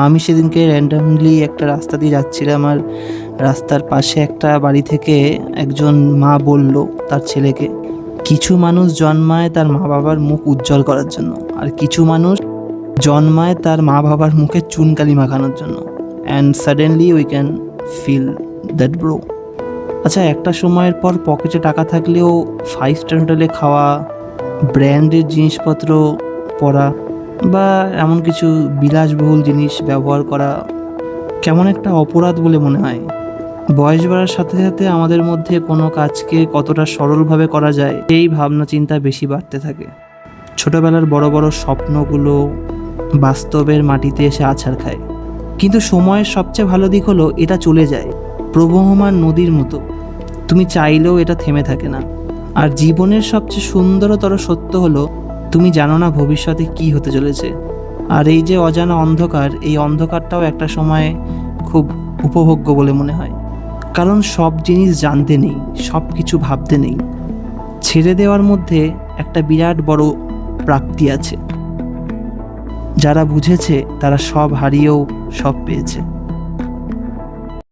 আমি সেদিনকে র্যান্ডামলি একটা রাস্তা দিয়ে যাচ্ছিলাম, আর রাস্তার পাশে একটা বাড়ি থেকে একজন মা বলল তার ছেলেকে, কিছু মানুষ জন্মায় তার মা বাবার মুখ উজ্জ্বল করার জন্য, আর কিছু মানুষ জন্মায় তার মা বাবার মুখে চুনকালি মাখানোর জন্য। And suddenly we can feel that bro. আচ্ছা, একটা সময়ের পর পকেটে টাকা থাকলেও 5 স্টার হোটেলে খাওয়া, ব্র্যান্ডের জিনিসপত্র পরা বা এমন কিছু বিলাসবহুল জিনিস ব্যবহার করা কেমন একটা অপরাধ বলে মনে হয়। বয়স বাড়ার সাথে সাথে আমাদের মধ্যে কোনো কাজকে কতটা সরলভাবে করা যায় এই ভাবনা চিন্তা বেশি বাড়তে থাকে। ছোটবেলার বড় বড় স্বপ্নগুলো বাস্তবের মাটিতে এসে আছাড় খায়। কিন্তু সময়ের সবচেয়ে ভালো দিক হলো এটা চলে যায় প্রবহমান নদীর মতো, তুমি চাইলেও এটা থেমে থাকে না। আর জীবনের সবচেয়ে সুন্দরতর সত্য হলো তুমি জানো না ভবিষ্যতে কি হতে চলেছে। আর এই যে অজানা অন্ধকার, এই অন্ধকারটাও একটা সময় খুব উপভোগ্য বলে মনে হয়, কারণ সব জিনিস জানতে নেই, সব কিছু ভাবতে নেই। ছেড়ে দেওয়ার মধ্যে একটা বিরাট বড় প্রাপ্তি আছে। যারা বুঝেছে তারা সব হারিয়েও সব পেয়েছে।